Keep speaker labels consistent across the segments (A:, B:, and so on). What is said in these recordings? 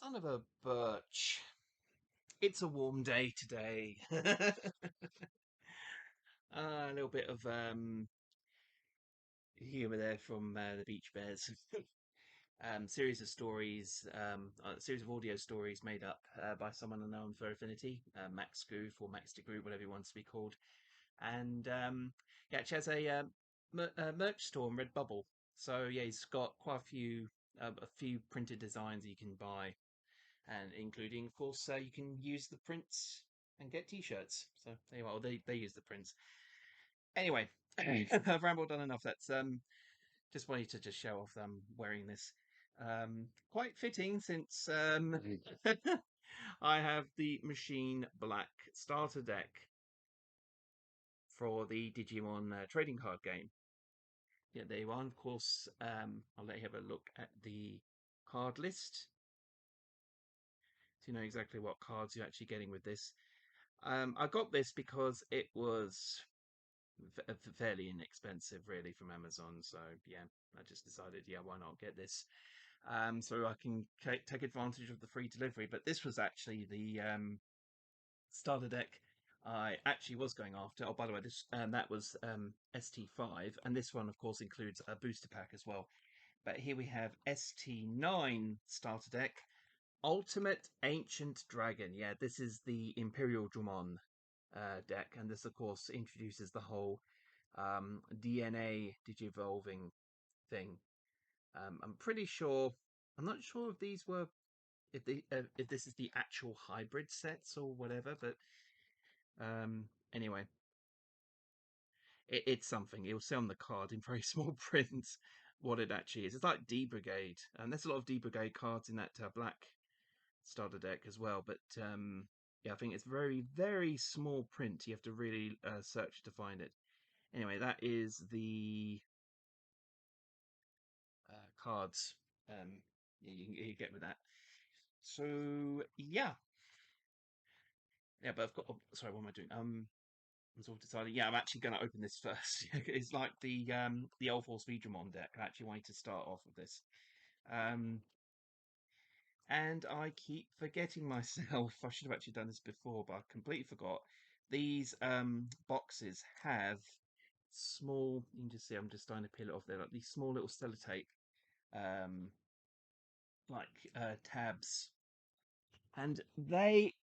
A: Son of a birch. It's a warm day today. A little bit of humour there from the Beach Bears. Series of stories, a series of audio stories made up by someone unknown for Affinity, Max Goof or Max DeGroot, whatever he wants to be called. And yeah, it has a merch store in Redbubble. So yeah, he's got quite a few printed designs you can buy, and including, of course, you can use the prints and get T-shirts. So there you are. They use the prints. Anyway, I've rambled on enough. That's just wanted to just show off wearing this. Quite fitting since I have the Machine Black starter deck for the Digimon Trading Card Game. Yeah, there you are. Of course, I'll let you have a look at the card list so you know exactly what cards you're actually getting with this. I got this because it was fairly inexpensive, really, from Amazon. So yeah, I just decided, yeah, why not get this? So I can take advantage of the free delivery. But this was actually the starter deck I actually was going after. Oh, by the way, this that was ST5, and this one, of course, includes a booster pack as well. But here we have ST9 starter deck. Ultimate Ancient Dragon. Yeah, this is the Imperial Dramon deck, and this, of course, introduces the whole DNA digivolving thing. I'm pretty sure. I'm not sure if these were if this is the actual hybrid sets or whatever, but anyway, it's something. It will say on the card in very small print what it actually is. It's like D Brigade, and there's a lot of D Brigade cards in that black starter deck as well. But yeah, I think it's very small print. You have to really search to find it. Anyway, that is the cards. Yeah, you get with that. So yeah, yeah. But I've got. Oh, sorry, what am I doing? I'm sort of deciding. Yeah, I'm actually going to open this first. It's like the Old Force Virudemon deck. I actually wanted to start off with this. Um, and I keep forgetting myself. I should have actually done this before, but I completely forgot. These boxes have small. You can just see. I'm just starting to peel it off there. Like these small little sellotape, um, like tabs, and they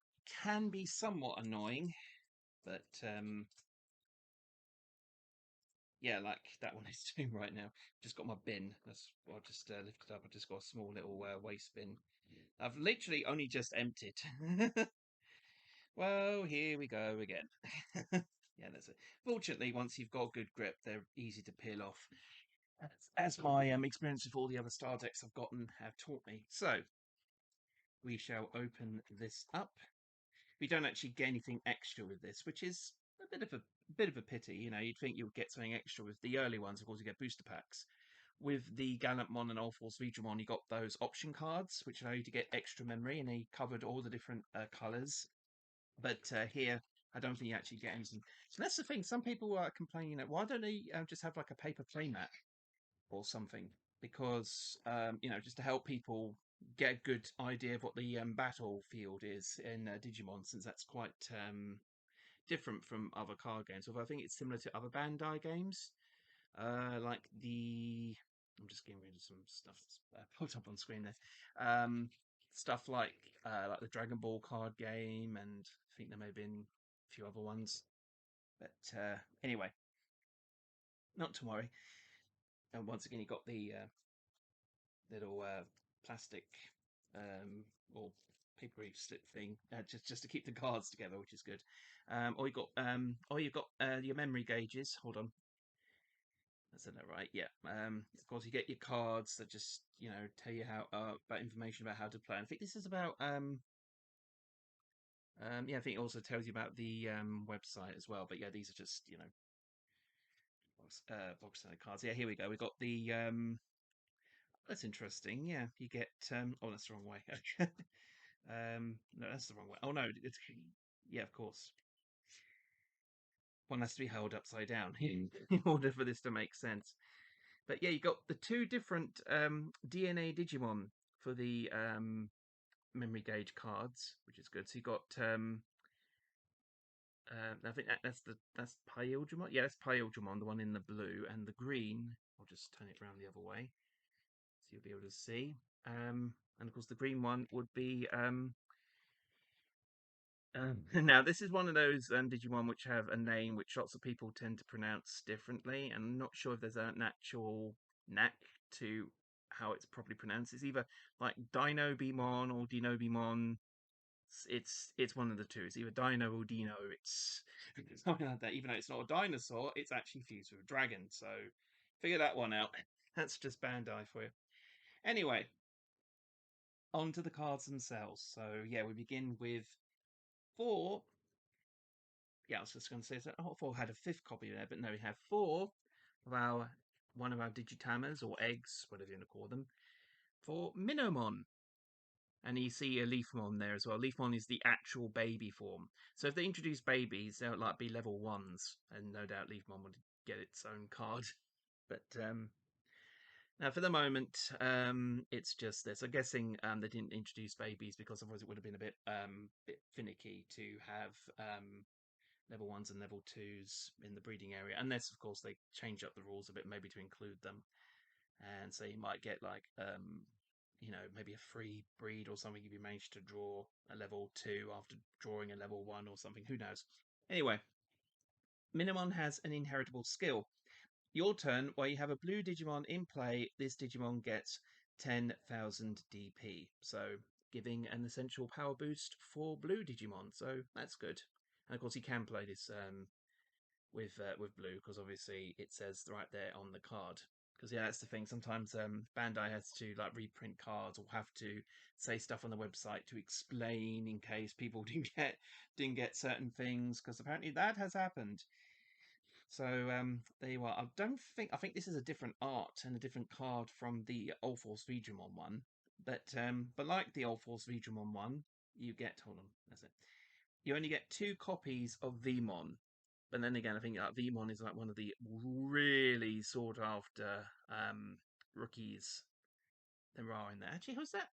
A: can be somewhat annoying. But yeah, like that one is doing right now. Just got my bin. That's what I just lifted up. I just got a small little waste bin. I've literally only just emptied. Well, here we go again. Yeah, that's it. Fortunately, once you've got good grip, they're easy to peel off. As my experience with all the other star decks I've gotten have taught me. So we shall open this up. We don't actually get anything extra with this, which is a bit of a pity. You know, you'd think you would get something extra with the early ones. Of course, you get booster packs. With the Gallantmon and Old Force Virudemon, you got those option cards, which allow you to get extra memory, and they covered all the different colours. But here, I don't think you actually get anything. So that's the thing. Some people are complaining that why don't they just have like a paper playmat or something? Because you know, just to help people get a good idea of what the battlefield is in Digimon, since that's quite different from other card games. Although I think it's similar to other Bandai games, like the. I'm just getting rid of some stuff that's popped up on screen there. Stuff like the Dragon Ball card game, and I think there may have been a few other ones. But anyway, not to worry. And once again, you got the little plastic or papery slip thing, just to keep the cards together, which is good. Or you've got your memory gauges. Hold on, I said that right. Yeah. Of course, you get your cards that just tell you how about information about how to play. And I think this is about yeah. I think it also tells you about the website as well. But yeah, these are just box standard cards. Yeah, here we go. We got the that's interesting. Yeah, you get oh, that's the wrong way. No, that's the wrong way. Oh no, it's yeah, of course. One has to be held upside down in order for this to make sense. But yeah, you got the two different DNA Digimon for the memory gauge cards, which is good. So you got I think that's Pyogemon. Yeah, that's Pyogemon, the one in the blue, and the green. I'll just turn it around the other way, so you'll be able to see. And of course, the green one would be now, this is one of those Digimon which have a name which lots of people tend to pronounce differently, and I'm not sure if there's an actual knack to how it's properly pronounced. It's either like Dino Beamon or Dino Beamon. It's one of the two. It's either Dino or Dino. It's something like that. Even though it's not a dinosaur, it's actually fused with a dragon. So figure that one out. That's just Bandai for you. Anyway, on to the cards themselves. So yeah, we begin with four. Yeah, I was just going to say that Hotfall had a fifth copy there, but no, we have four of our one of our Digitamers or eggs, whatever you want to call them, for Minomon. And you see a Leafmon there as well. Leafmon is the actual baby form. So if they introduce babies, they'll like be level ones, and no doubt Leafmon would get its own card. But now for the moment, it's just this. I'm guessing they didn't introduce babies because otherwise it would have been a bit finicky to have level ones and level twos in the breeding area, unless of course they change up the rules a bit, maybe to include them. And so you might get like maybe a free breed or something if you manage to draw a level two after drawing a level one or something. Who knows? Anyway, Minimon has an inheritable skill. Your turn, while you have a blue Digimon in play, this Digimon gets 10,000 DP. So giving an essential power boost for blue Digimon. So that's good. And of course, you can play this with blue because obviously it says right there on the card. Because yeah, that's the thing. Sometimes Bandai has to like reprint cards or have to say stuff on the website to explain in case people didn't get certain things. Because apparently that has happened. So there you are. I think this is a different art and a different card from the All Force Virudemon one. But like the All Force Virudemon one, you get hold on, that's it. You only get 2 copies of Vmon. But then again, I think Vmon is like one of the really sought after rookies there are in there. Actually, who's that?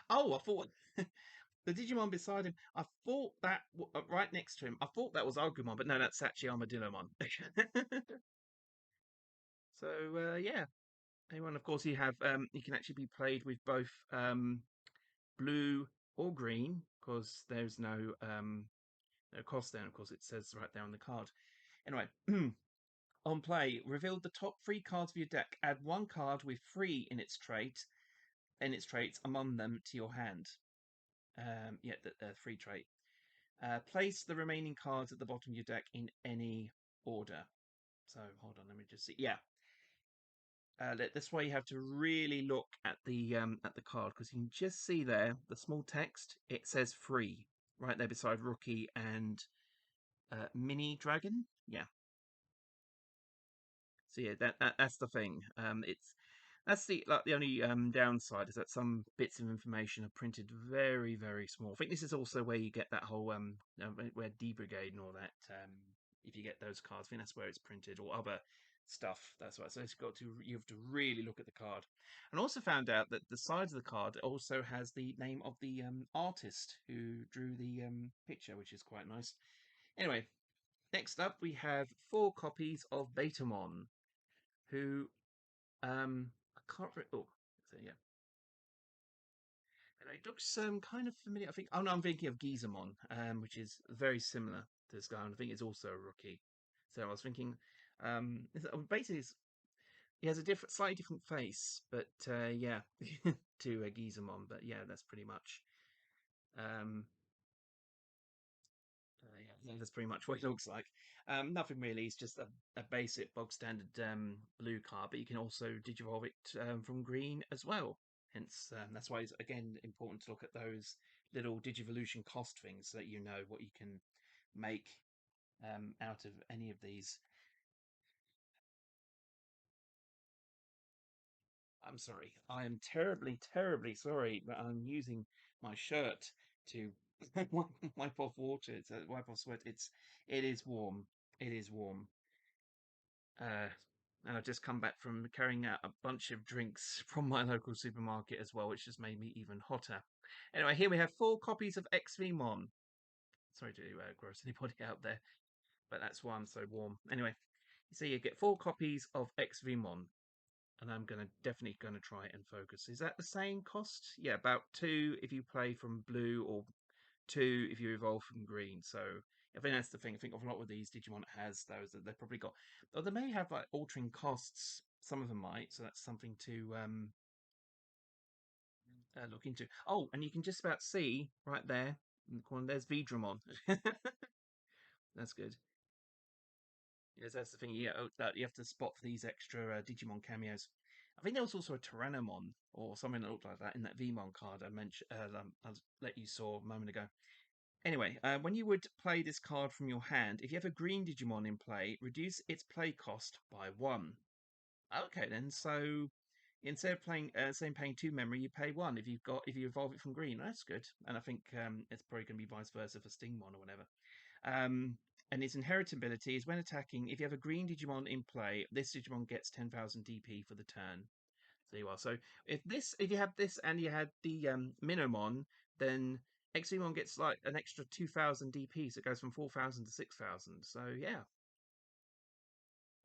A: Oh, I thought the Digimon beside him. I thought that right next to him. I thought that was Argemon, but no, that's actually Armadillomon. So yeah, anyone. Of course, you can actually be played with both blue or green because there's no cost there. And of course, it says right there on the card. Anyway, on play, reveal the top 3 cards of your deck. Add 1 card with 3 in its traits among them to your hand. Yeah, the 3 trait. Place the remaining cards at the bottom of your deck in any order. So hold on, let me just see. Yeah. This way you have to really look at the card because you can just see there the small text. It says free right there beside rookie and mini dragon. Yeah. So yeah, that's the thing. That's the only downside is that some bits of information are printed very very small. I think this is also where you get that whole where D Brigade and all that. If you get those cards, I think that's where it's printed or other stuff. That's why. So you have to really look at the card. And also found out that the side of the card also has the name of the artist who drew the picture, which is quite nice. Anyway, next up we have 4 copies of Betamon, who I can't. Oh, so yeah. And it looks kind of familiar. I think. Oh no, I'm thinking of Gizamon, which is very similar to this guy. And I think it's also a rookie. So I was thinking, basically, he has a slightly different face, but yeah, to Gizamon. But yeah, that's pretty much. Um, yeah, that's pretty much what it looks like. Nothing really. It's just a basic bog standard blue card, but you can also digivolve it from green as well. Hence, that's why it's again important to look at those little Digivolution cost things so that you know what you can make out of any of these. I'm sorry. I am terribly, terribly sorry, but I'm using my shirt to wipe off water. It's wipe off sweat. It is warm. It is warm. And I've just come back from carrying out a bunch of drinks from my local supermarket as well, which just made me even hotter. Anyway, here we have 4 copies of XVmon. Sorry to gross anybody out there, but that's why I'm so warm. Anyway, so you get 4 copies of XVmon, and I'm definitely gonna try it and focus. Is that the same cost? Yeah, about 2 if you play from blue, or 2 if you evolve from green. So I think that's the thing. I think of a lot with these Digimon has those that they've probably got. Though they may have like altering costs. Some of them might. So that's something to look into. Oh, and you can just about see right there in the corner. There's Virudemon. That's good. Yes, that's the thing. You have to spot for these extra Digimon cameos. I think there was also a Tyrannomon or something that looked like that in that Vmon card I mentioned. I let you saw a moment ago. Anyway, when you would play this card from your hand, if you have a green Digimon in play, reduce its play cost by 1. Okay, then. So instead of paying 2 memory, you pay 1 if you evolve it from green. That's good. And I think it's probably going to be vice versa for Stingmon or whatever. Um, and its inheritability is when attacking. If you have a green Digimon in play, this Digimon gets 10,000 DP for the turn. There you are. So if you have this and you had the Minomon, then XVmon gets like an extra 2,000 DP, so it goes from 4,000 to 6,000. So yeah,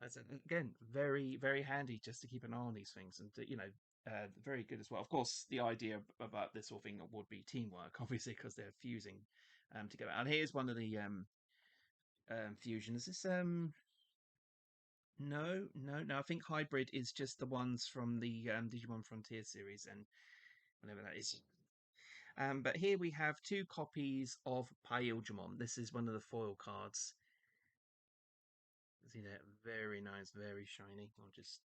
A: that's again very very handy just to keep an eye on these things, and very good as well. Of course, the idea about this whole thing would be teamwork, obviously, because they're fusing together. And here's one of the fusions. This no. I think hybrid is just the ones from the Digimon Frontier series and whatever that is. But here we have 2 copies of Argemon. This is one of the foil cards. See that? Very nice, very shiny. I'll just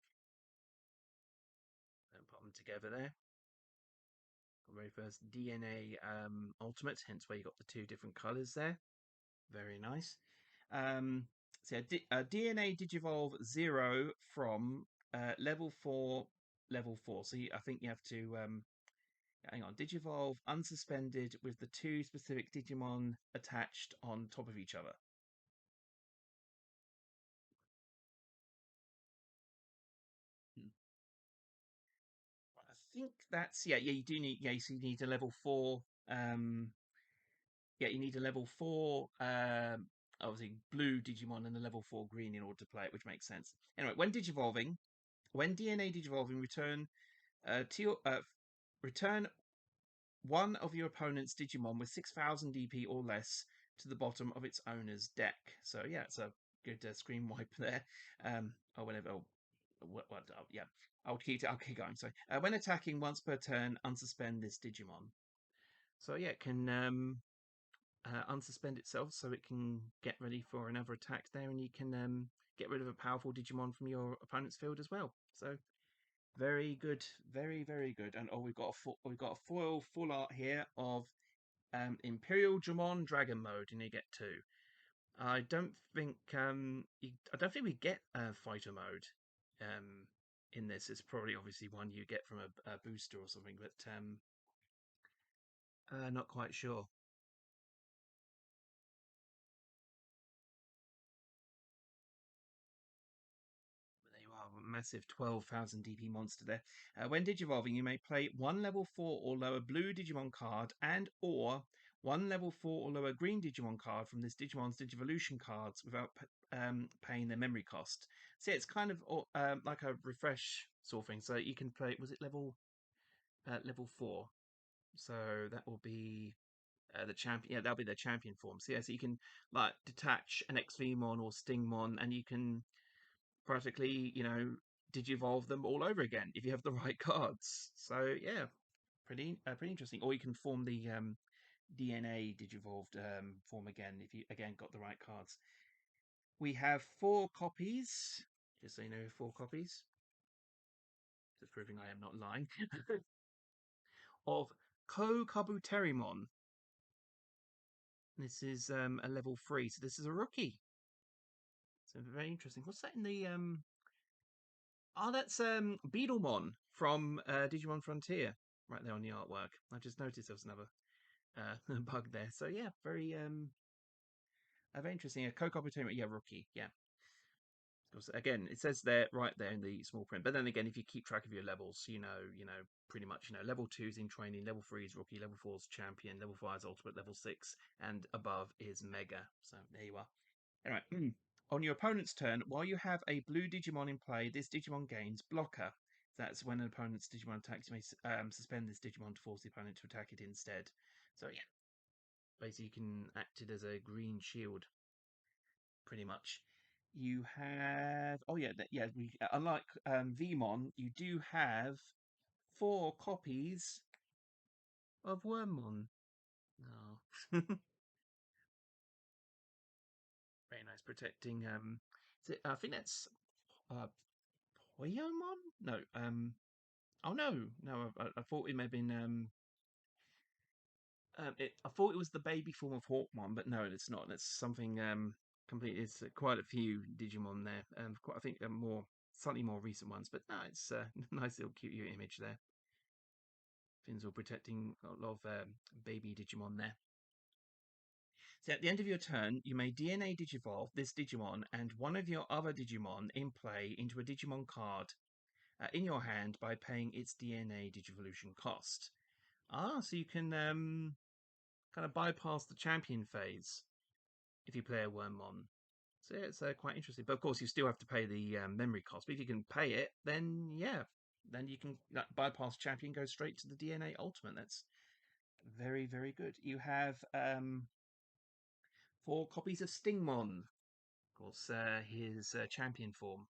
A: put them together there. The very first DNA Ultimate, hence why you got the 2 different colours there. Very nice. So DNA Digivolve Zero from level 4, level 4. So I think you have to hang on, Digivolve unsuspended with the 2 specific Digimon attached on top of each other. Hmm. I think that's yeah. You do need so you need a level 4. You need a level 4. Obviously blue Digimon and a level 4 green in order to play it, which makes sense. Anyway, when DNA Digivolving, to your return one of your opponent's Digimon with 6,000 DP or less to the bottom of its owner's deck. So yeah, it's a good screen wipe there. Or whenever. Yeah, I'll keep going. So when attacking once per turn, unsuspend this Digimon. So yeah, it can unsuspend itself, so it can get ready for another attack there, and you can get rid of a powerful Digimon from your opponent's field as well. So very good, very very good. And we've got a foil full art here of Imperial Dramon Dragon Mode, and you get 2. I don't think I don't think we get fighter mode in this. It's probably obviously one you get from a booster or something, but not quite sure. There you are, a massive 12,000 DP monster there. When Digivolving, you may play 1 level 4 or lower blue Digimon card and or 1 level 4 or lower green Digimon card from this Digimon's Digivolution cards without paying their memory cost. So yeah, it's kind of like a refresh sort of thing. So you can play, was it level 4? So that will be the champion. Yeah, that'll be the champion form. So yeah, so you can like detach an XVmon or Stingmon, and you can practically, digivolve them all over again if you have the right cards. So yeah, pretty interesting. Or you can form the DNA digivolved form again if you again got the right cards. We have 4 copies, just so you know, 4 copies. Just proving I am not lying. Of Kokabuterimon. This is a level 3, so this is a rookie. So very interesting. What's that in the Oh, that's Beetlemon from Digimon Frontier, right there on the artwork. I just noticed there was another bug there. So yeah, very interesting. A Coco Potato, yeah, rookie, yeah. Because again, it says there right there in the small print. But then again, if you keep track of your levels, pretty much, level 2 is in training, level 3 is rookie, level 4 is champion, level 5 is ultimate, level 6 and above is mega. So there you are. Anyway, on your opponent's turn, while you have a blue Digimon in play, this Digimon gains Blocker. That's when an opponent's Digimon attacks. You may suspend this Digimon to force the opponent to attack it instead. So yeah, basically you can act it as a green shield, pretty much. You have unlike Vmon, you do have 4 copies of Wormmon. Oh. Very nice, protecting I think that's Toyamon? No, oh no, I thought it may have been I thought it was the baby form of Hawkmon, but no, it's not. It's something completely. It's quite a few Digimon there. I think slightly more recent ones, but no, it's a nice little cute image there. Finn's all protecting a lot of baby Digimon there. So at the end of your turn, you may DNA Digivolve this Digimon and one of your other Digimon in play into a Digimon card in your hand by paying its DNA Digivolution cost. So you can kind of bypass the champion phase if you play a Wormmon. So yeah, it's quite interesting. But of course, you still have to pay the memory cost. But if you can pay it, then yeah, then you can bypass champion, go straight to the DNA Ultimate. That's very, very good. You have 4 copies of Stingmon. Of course, his champion form.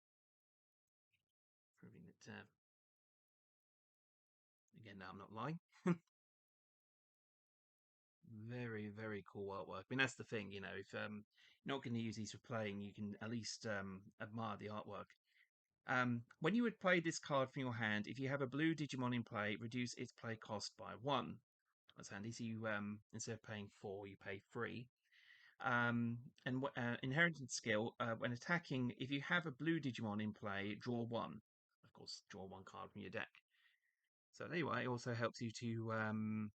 A: Proving that, again, no, I'm not lying. Very, very cool artwork. I mean, that's the thing, if you're not going to use these for playing, you can at least admire the artwork. When you would play this card from your hand, if you have a blue Digimon in play, reduce its play cost by 1. That's handy. So you, instead of paying 4, you pay 3. And inheritance skill, when attacking, if you have a blue Digimon in play, draw 1. Of course, draw 1 card from your deck. So anyway, it also helps you to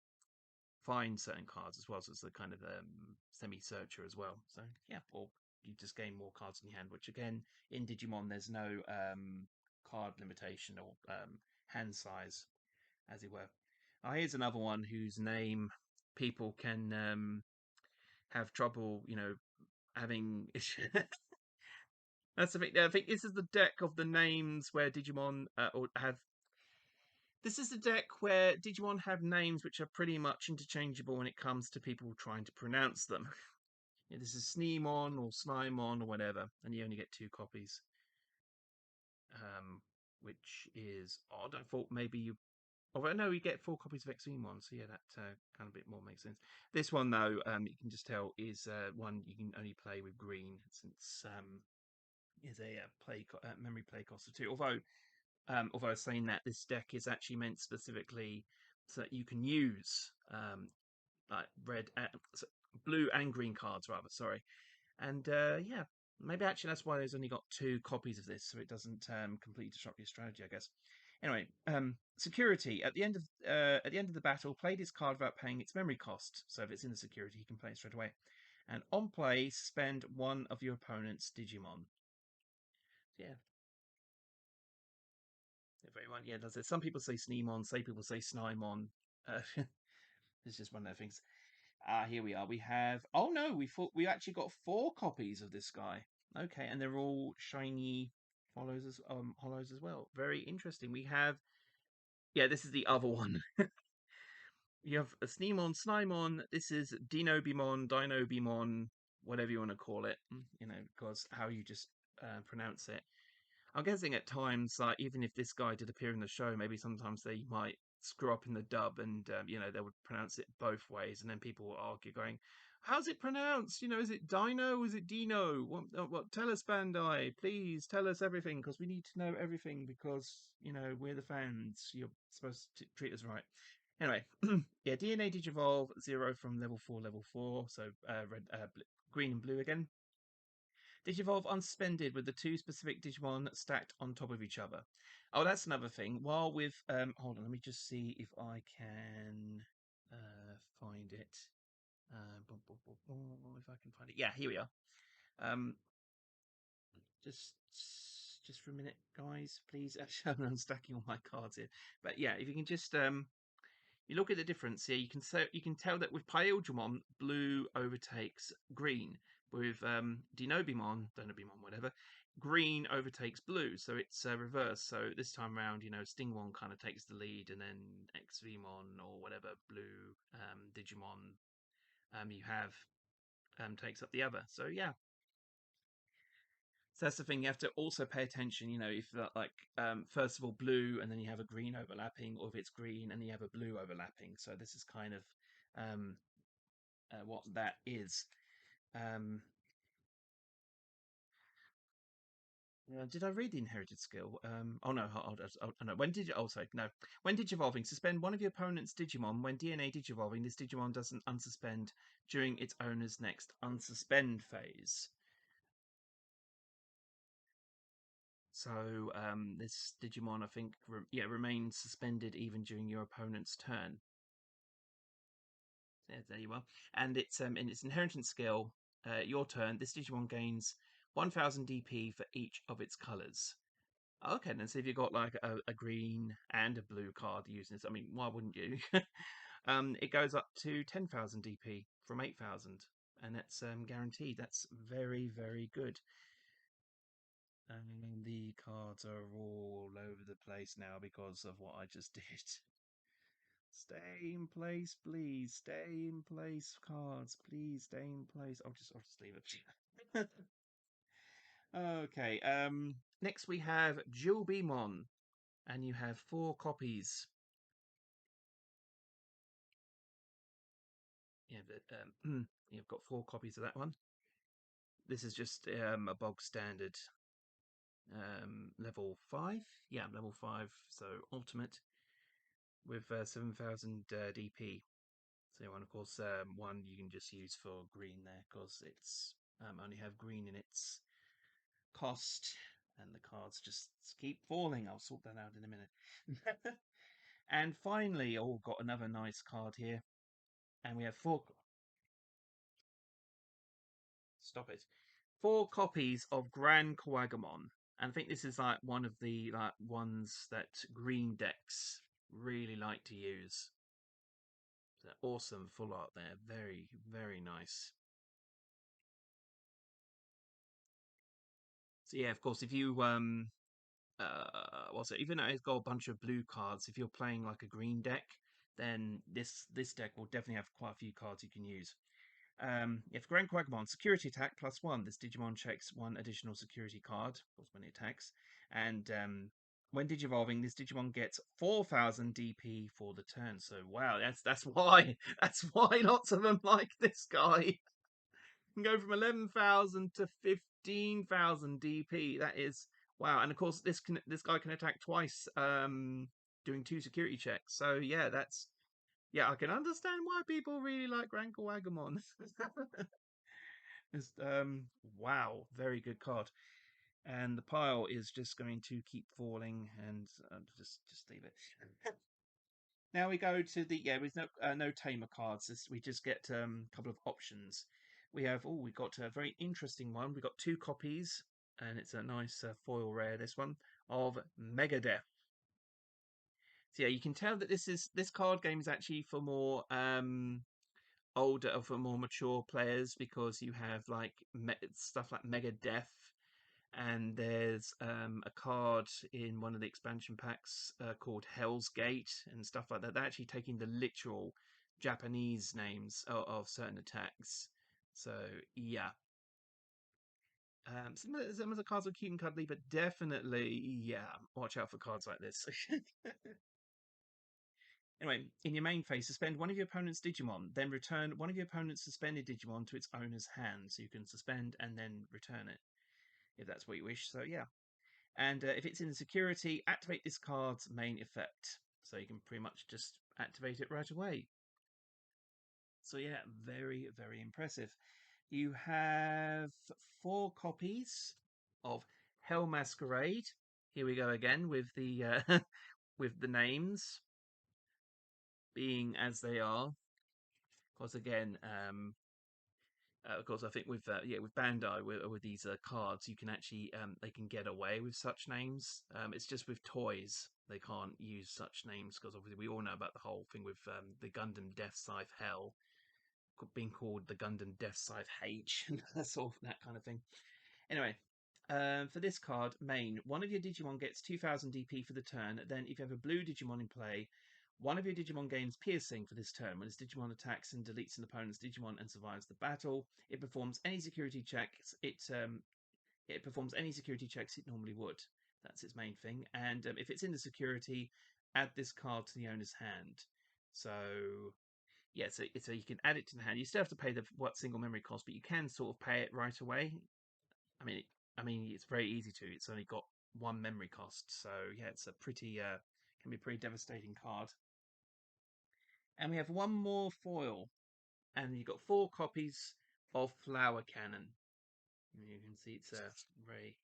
A: find certain cards as well. So it's a kind of semi-searcher as well. So yeah, or you just gain more cards in your hand, which again, in Digimon, there's no card limitation or hand size, as it were. Here's another one whose name people can have trouble, having. That's the thing. I think this is the deck of the names where Digimon or have. This is the deck where Digimon have names which are pretty much interchangeable when it comes to people trying to pronounce them. Yeah, this is Sneemon or Snymon or whatever, and you only get 2 copies, which is odd. I thought maybe you. Although no, you get 4 copies of XVmon, so yeah, that kind of bit more makes sense. This one though, you can just tell is one you can only play with green, since is a memory play cost of 2. Although saying that, this deck is actually meant specifically so that you can use like blue and green cards rather. Sorry, and yeah, maybe actually that's why there's only got 2 copies of this, so it doesn't completely disrupt your strategy, I guess. Anyway, security at the end of the battle, play this card without paying its memory cost. So if it's in the security, you can play it straight away. And on play, spend 1 of your opponent's Digimon. Yeah, everyone. Yeah, does it? Some people say Sneemon, some people say Snymon. It's just one of those things. Here we are. We have. Oh no, we actually got 4 copies of this guy. Okay, and they're all shiny hollows as well. Very interesting. We have. Yeah, this is the other one. You have a Sneemon, Snymon. This is Dino Beamon, whatever you want to call it. Because how you just pronounce it. I'm guessing at times, like even if this guy did appear in the show, maybe sometimes they might screw up in the dub, and they would pronounce it both ways, and then people will argue, going, "How's it pronounced? Is it Dino? Is it Dino? What? Tell us, Bandai, please tell us everything, because we need to know everything, because we're the fans. You're supposed to treat us right." Anyway, yeah, DNA Digivolve Zero from level 4, level 4, so green and blue again. Digivolve unsuspended with the 2 specific Digimon stacked on top of each other. Oh, that's another thing. While with hold on, let me just see if I can find it. If I can find it. Yeah, here we are. Um, just just for a minute, guys, please. Actually, I'm unstacking all my cards here. But yeah, if you can just you look at the difference here. You can tell that with Argemon, blue overtakes green. With Dino Beam, whatever, green overtakes blue. So it's reversed. So this time around, Stingmon kind of takes the lead, and then XVmon or whatever blue Digimon you have takes up the other. So yeah, so that's the thing. You have to also pay attention. If that first of all blue, and then you have a green overlapping, or if it's green and you have a blue overlapping. So this is kind of um, what that is. Um, did I read the inherited skill? Oh no, no. When did you? Oh, sorry, no. When Digivolving, suspend one of your opponent's Digimon. When DNA Digivolving, this Digimon doesn't unsuspend during its owner's next unsuspend phase. So this Digimon, I think, remains suspended even during your opponent's turn. Yeah, there you are. And it's in its inheritance skill, your turn. This Digimon gains 1,000 DP for each of its colors. Okay, then so if you've got like a green and a blue card using this, I mean, why wouldn't you? It goes up to 10,000 DP from 8,000, and that's guaranteed. That's very, very good. And the cards are all over the place now because of what I just did. Stay in place, please. Stay in place, cards. Please stay in place. I'll just leave it. Okay. Next we have Jewelrymon, and you have 4 copies. You've got 4 copies of that one. This is just a bog standard level 5. Yeah, level 5. So ultimate with 7,000 DP. So and of course, one you can just use for green there because it's only have green in its cost, and the cards just keep falling. I'll sort that out in a minute. And finally, got another nice card here, and we have 4. Stop it. 4 copies of Grand Quagmon. And I think this is like one of the ones that green decks really like to use. Awesome full art there. Very, very nice. So yeah, of course, if you even though it's got a bunch of blue cards, if you're playing like a green deck, then this deck will definitely have quite a few cards you can use. If Grand Quagmon, security attack +1, this Digimon checks 1 additional security card, of course, when it attacks. And when Digivolving, this Digimon gets 4,000 DP for the turn. So wow, that's why that's why lots of them like this guy. Can go from 11,000 to 15,000 DP. That is wow. And of course, this guy can attack twice, doing 2 security checks. So yeah, I can understand why people really like Grand Quagmon. It's, wow, very good card. And the pile is just going to keep falling, and just leave it. Now we go to with no Tamer cards. We just get a couple of options. We've got a very interesting one. We've got 2 copies, and it's a nice foil rare. This one of Megadeth. So yeah, you can tell that this card game is actually for more older or for more mature players because you have like stuff like Megadeth, and there's a card in one of the expansion packs called Hell's Gate and stuff like that. They're actually taking the literal Japanese names of certain attacks. So yeah, some of the cards are cute and cuddly, but definitely watch out for cards like this. Anyway, in your main phase, suspend one of your opponent's Digimon, then return one of your opponent's suspended Digimon to its owner's hand. So you can suspend and then return it if that's what you wish. So yeah. And if it's in security, activate this card's main effect. So you can pretty much just activate it right away. So yeah, very, very impressive. You have 4 copies of Hell Masquerade. Here we go again with the with the names being as they are. Because again, Of course, I think with with Bandai with these cards, you can actually they can get away with such names. It's just with toys they can't use such names because obviously we all know about the whole thing with the Gundam Death Scythe Hell being called the Gundam Death Scythe H and that kind of thing. Anyway, for this card, main, one of your Digimon gets 2000 DP for the turn. Then, if you have a blue Digimon in play, one of your Digimon gains piercing for this turn. When this Digimon attacks and deletes an opponent's Digimon and survives the battle, it performs any security checks. It performs any security checks it normally would. That's its main thing. And if it's in the security, add this card to the owner's hand. So yeah, so you can add it to the hand. You still have to pay the single memory cost, but you can sort of pay it right away. I mean, it's very easy to. It's only got one memory cost, so yeah, it's a pretty can be a pretty devastating card. And we have one more foil, and you've got 4 copies of Flower Cannon. You can see it's very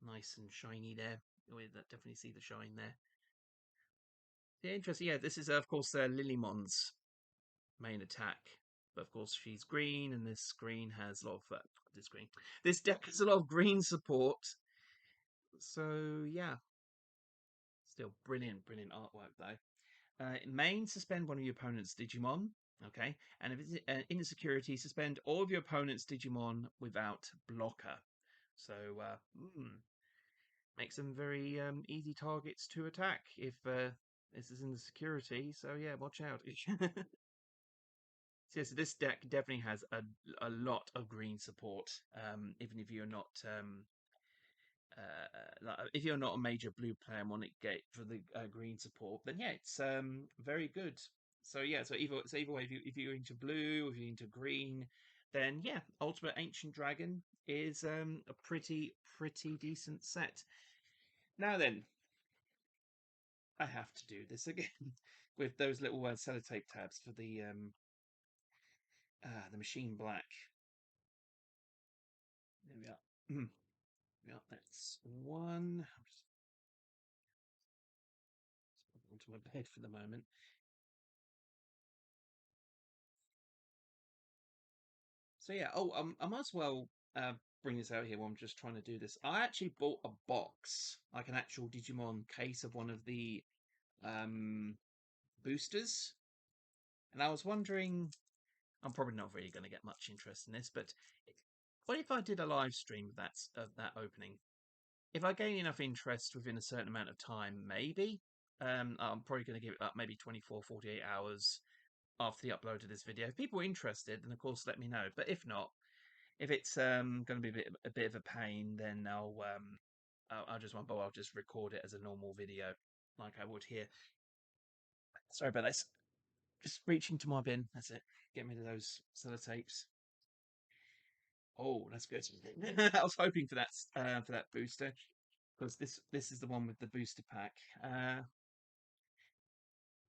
A: nice and shiny there. We definitely see the shine there. Yeah, interesting. Yeah, this is of course Lilymon's main attack. But of course, she's green, and this green has a lot of This deck has a lot of green support. So yeah, still brilliant artwork though. Main, suspend one of your opponent's Digimon. Okay, and if it's in the security, suspend all of your opponent's Digimon without blocker. So makes them very easy targets to attack if this is in the security. So yeah, watch out. So this deck definitely has a lot of green support, even if you're not if you're not a major blue player and want to get for the green support, then yeah, it's very good. So yeah, so either way, if you're into blue, or if you're into green, then yeah, Ultimate Ancient Dragon is a pretty decent set. Now then, I have to do this again with those little sellotape tabs for the machine black. There we are. Yeah, that's one. I'll just put it onto my bed for the moment. So yeah, I might as well bring this out here while I'm just trying to do this. I actually bought a box, like an actual Digimon case of one of the um, boosters, and I was wondering, I'm probably not really going to get much interest in this, but what if I did a live stream of that opening? If I gain enough interest within a certain amount of time, maybe. I'm probably going to give it up maybe 24, 48 hours after the upload of this video. If people are interested, then of course let me know. But if not, if it's going to be a bit of a pain, then I'll just record it as a normal video like I would here. Sorry about this. Just reaching to my bin. That's it. Get rid of those sellotapes. Oh, that's good. I was hoping for that booster because this is the one with the booster pack.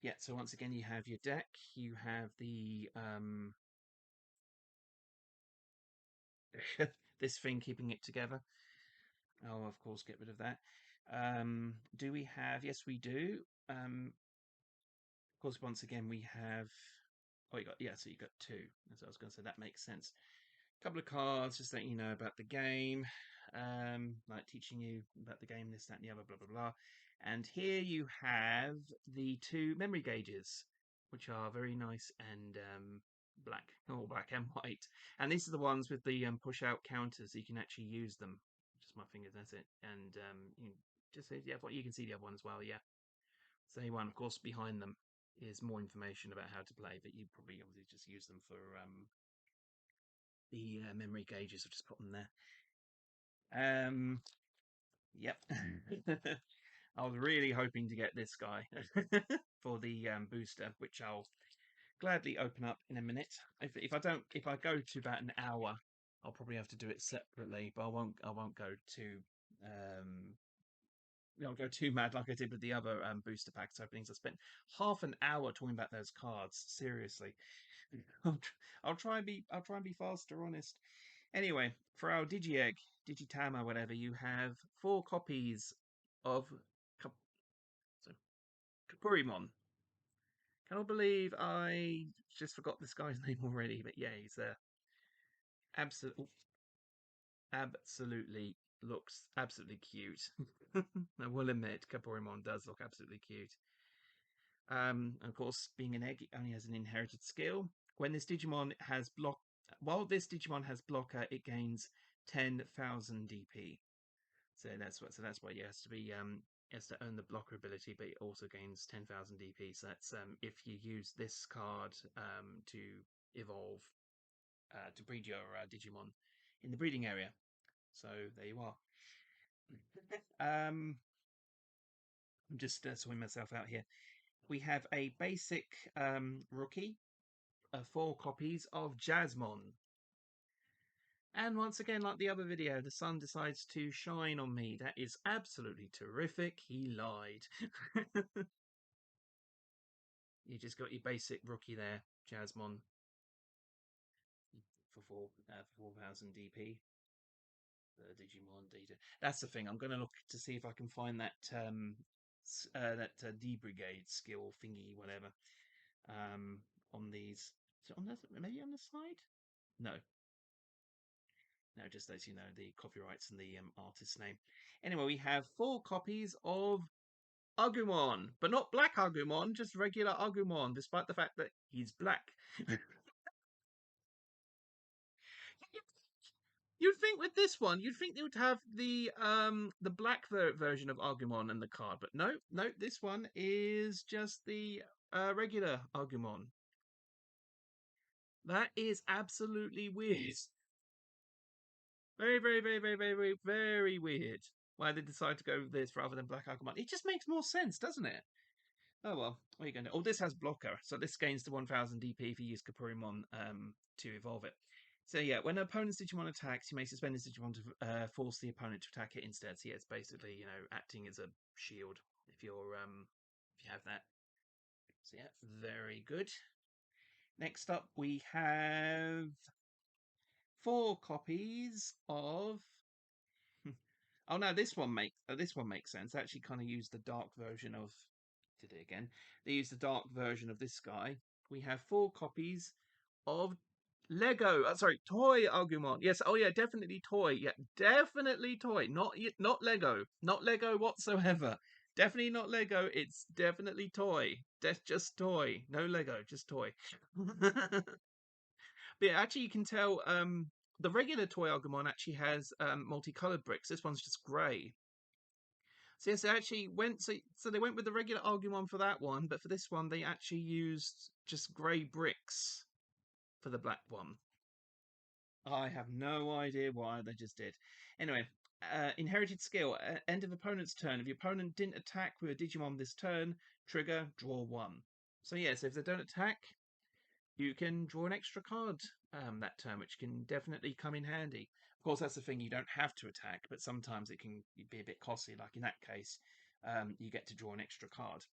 A: Yeah. So once again, you have your deck. You have the this thing keeping it together. I'll of course get rid of that. Do we have? Yes, we do. Of course, once again we have. Oh, so you got 2. As I was going to say, that makes sense. A couple of cards, just letting you know about the game, like teaching you about the game, this, that, and the other, blah blah blah. And here you have the 2 memory gauges, which are very nice and black and white. And these are the ones with the push out counters, so you can actually use them. Just my fingers, that's it. And you just you can see the other one as well. Yeah. So anyone, of course, behind them is more information about how to play, but you probably obviously just use them for the memory gauges. I've just put them there. Yep. I was really hoping to get this guy for the booster, which I'll gladly open up in a minute. If I go to about an hour, I'll probably have to do it separately, but I won't go too I'll go too mad like I did with the other booster packs openings. I spent half an hour talking about those cards. Seriously, I'll try and be faster, honest. Anyway, for our Digi Egg, Digitama, whatever, you have 4 copies of so, Kapurimon. Cannot believe I just forgot this guy's name already, but yeah, he's there. Absolutely looks absolutely cute. I will admit, Jewelrymon does look absolutely cute. Of course, being an egg, it only has an inherited skill. When this Digimon has block, while this Digimon has blocker, it gains 10,000 DP. So that's why it has to be it has to earn the blocker ability, but it also gains 10,000 DP. So that's if you use this card to evolve to breed your Digimon in the breeding area. So there you are. I'm just sorting myself out here. We have a basic rookie, 4 copies of Jasmon. And once again, like the other video, the sun decides to shine on me. That is absolutely terrific. He lied. You just got your basic rookie there, Jasmon, for 4,000 DP. Digimon data. That's the thing. I'm going to look to see if I can find that D Brigade skill thingy, whatever. On these, so on the, maybe on the side. No, no, just as you know, the copyrights and the artist's name. Anyway, we have 4 copies of Argemon, but not black Argemon, just regular Argemon, despite the fact that he's black. You'd think with this one, you'd think they would have the black version of Argemon in the card, but no, no, this one is just the regular Argemon. That is absolutely weird. Very, very, very, very, very, very, very weird. Why they decide to go with this rather than Black Agumon. It just makes more sense, doesn't it? Oh well, what are you going to do? Oh, this has blocker, so this gains the 1000 DP if you use Jewelrymon to evolve it. So yeah, when an opponent's Digimon attacks, you may suspend this Digimon to force the opponent to attack it instead. So yeah, it's basically, you know, acting as a shield if you're if you have that. So yeah, very good. Next up, we have 4 copies of oh no, this one makes sense. They actually kind of use the dark version of did it again. They use the dark version of this guy. We have 4 copies of Lego. Sorry, toy Agumon. Yes. Oh yeah, definitely toy. Yeah, definitely toy. Not Lego. Not Lego whatsoever. Definitely not Lego. It's definitely toy. Just toy. No Lego. Just toy. But yeah, actually, you can tell. The regular toy Agumon actually has multicolored bricks. This one's just grey. So yes, they actually went so they went with the regular Argumon for that one, but for this one they actually used just grey bricks for the black one. I have no idea why they just did. Anyway, inherited skill. End of opponent's turn. If your opponent didn't attack with a Digimon this turn, trigger, draw 1. So yes, if they don't attack, you can draw an extra card that turn, which can definitely come in handy. Of course, that's the thing, you don't have to attack, but sometimes it can be a bit costly. Like in that case, you get to draw an extra card.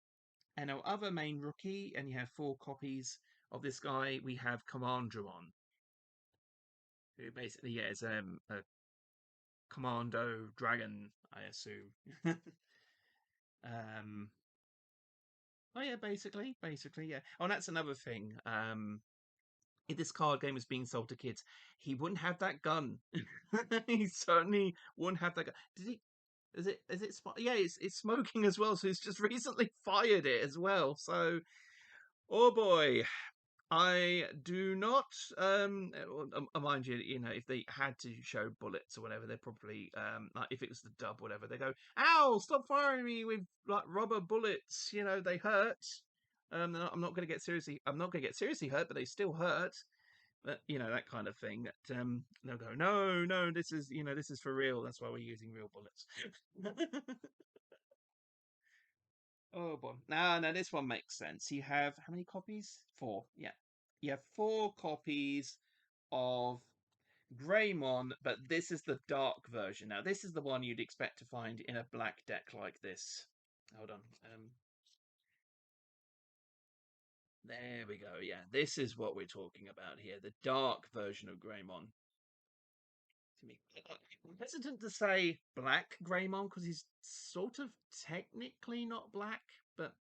A: And our other main rookie, and you have 4 copies of this guy, we have Commandramon, who basically is a commando dragon, I assume. um, oh yeah, basically, yeah. Oh, and that's another thing. If this card game was being sold to kids, he wouldn't have that gun. He certainly wouldn't have that gun. Did he? Is it? Is it? Yeah, it's smoking as well. So he's just recently fired it as well. So, oh boy, I do not. Mind you, you know, if they had to show bullets or whatever, they're probably like if it was the dub, whatever, they go, "Ow! Stop firing me with like rubber bullets. You know, they hurt." I'm not going to get seriously. I'm not going to get seriously hurt, but they still hurt. But you know that kind of thing. That they'll go, "No, no, this is this is for real. That's why we're using real bullets." Oh boy. No, this one makes sense. You have how many copies? 4. Yeah. You have 4 copies of Greymon, but this is the dark version. Now, this is the one you'd expect to find in a black deck like this. Hold on. There we go. Yeah, this is what we're talking about here. The dark version of Greymon. I'm hesitant to say black Greymon because he's sort of technically not black, but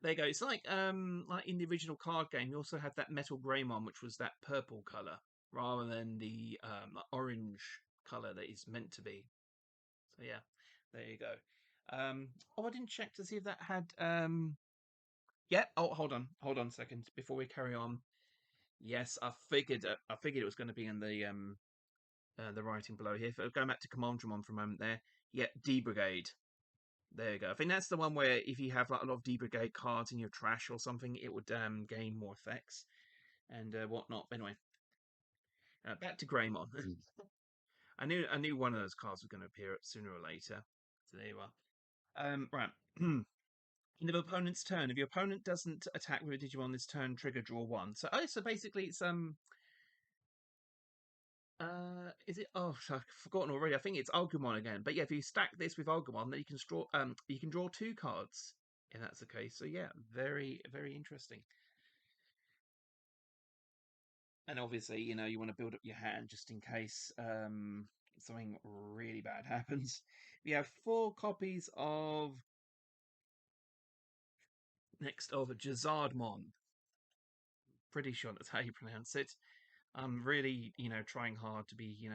A: there you go. It's like in the original card game, you also had that Metal Greymon, which was that purple color. rather than the orange color that it's meant to be. So yeah, there you go. Oh, I didn't check to see if that had. Yeah. Oh, hold on a second before we carry on. Yes, I figured it was going to be in the writing below here. Going back to Commandramon for a moment there. Yeah, D Brigade. There you go. I think that's the one where if you have like a lot of D Brigade cards in your trash or something, it would gain more effects and whatnot. Anyway, back to Greymon. I knew one of those cards was going to appear sooner or later. So there you are. Right. In the opponent's turn, if your opponent doesn't attack with a Digimon this turn, trigger draw one. So basically it's is it? Oh, I've forgotten already. I think it's Argemon again. But yeah, if you stack this with Argemon, then you can draw two cards. If that's the case. So yeah, very very interesting. And obviously, you want to build up your hand just in case something really bad happens. We have 4 copies of next of Jazzardmon. Pretty sure that's how you pronounce it. I'm really, trying hard to be,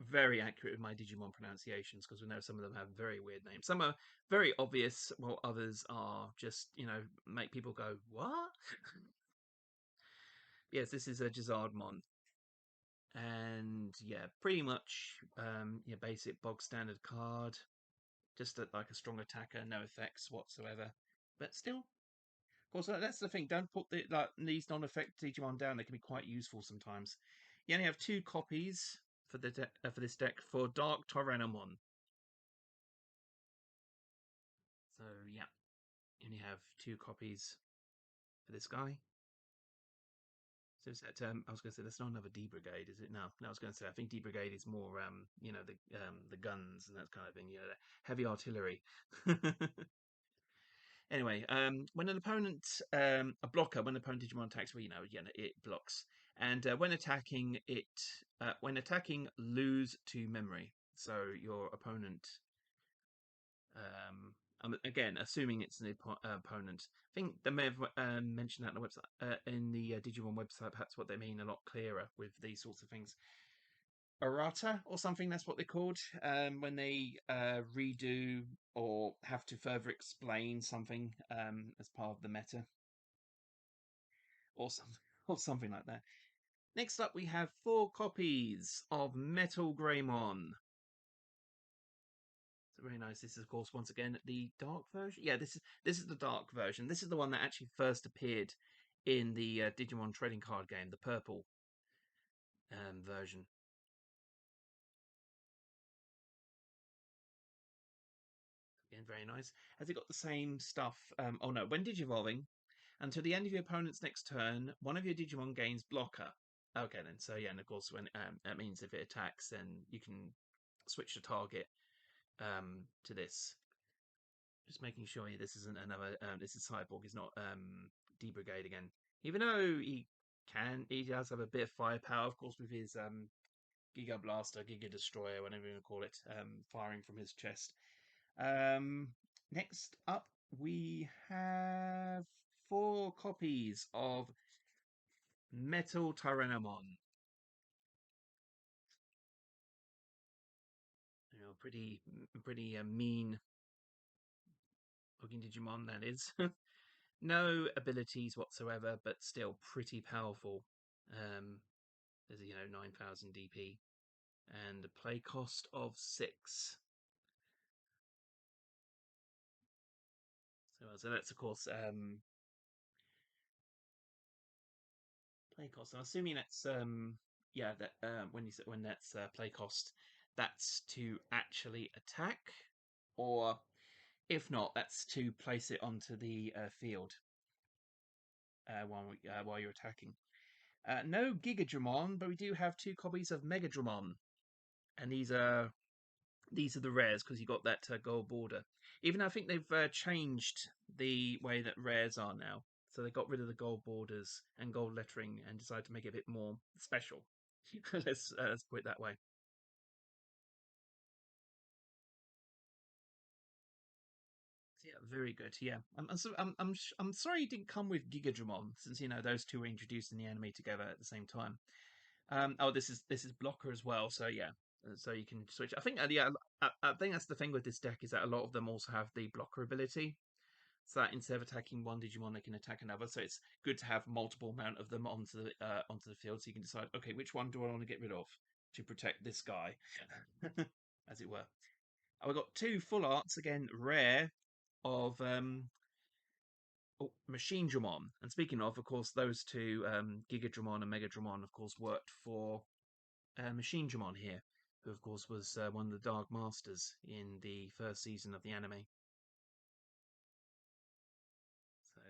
A: very accurate with my Digimon pronunciations because we know some of them have very weird names. Some are very obvious, while others are just, make people go, what? Yes, this is a Jazzardmon. And yeah, pretty much your basic bog standard card. Just like a strong attacker, no effects whatsoever. But still, of course, that's the thing. Don't put these non-effect Digimon down. They can be quite useful sometimes. You only have 2 copies for for this deck for Dark Tyrannomon. So yeah, you only have 2 copies for this guy. So is that I was going to say that's not another D Brigade, is it? No, I was going to say I think D Brigade is more the guns and that kind of thing. Heavy artillery. Anyway, when an opponent a blocker, when an opponent Digimon attacks, well, it blocks, and when attacking, lose 2 memory. So your opponent, again, assuming it's an opponent, I think they may have mentioned that on the website, in the Digimon website. Perhaps what they mean a lot clearer with these sorts of things. Errata or something, that's what they're called, when they redo or have to further explain something as part of the meta or something, or something like that. Next up, we have 4 copies of Metal Greymon. So very nice. This is, of course, once again the dark version. Yeah, this is the dark version. This is the one that actually first appeared in the Digimon Trading Card Game, the purple version. Again, very nice. Has it got the same stuff? Oh no, when Digivolving, until the end of your opponent's next turn, one of your Digimon gains blocker. Okay then, so yeah, and of course when that means if it attacks, then you can switch the target to this. Just making sure this isn't another. This is Cyborg. He's not D Brigade again. Even though he does have a bit of firepower, of course, with his Giga Blaster, Giga Destroyer, whatever you want to call it, firing from his chest. Next up, we have 4 copies of Metal Tyrannomon. Pretty mean looking Digimon, that is. No abilities whatsoever, but still pretty powerful. There's 9,000 DP and a play cost of 6. So that's of course play cost. I'm assuming that's that when that's play cost, that's to actually attack, or if not, that's to place it onto the field while you're attacking. No Gigadramon, but we do have 2 copies of Megadramon, and these are the rares because you got that gold border. Even though I think they've changed the way that rares are now, so they got rid of the gold borders and gold lettering and decided to make it a bit more special. let's put it that way. Yeah, very good. Yeah, I'm sorry it didn't come with Gigadramon, since those two were introduced in the anime together at the same time. Oh, this is blocker as well. So yeah, so you can switch. I think yeah, I think that's the thing with this deck is that a lot of them also have the blocker ability. So that instead of attacking one Digimon, they can attack another. So it's good to have multiple amount of them onto the field, so you can decide, okay, which one do I want to get rid of to protect this guy, as it were. Oh, we've got two full arts again, rare of Machine Dramon. And speaking of course, those two Giga Dramon and Mega Dramon, of course, worked for Machine Dramon here, who of course was one of the Dark Masters in the first season of the anime. So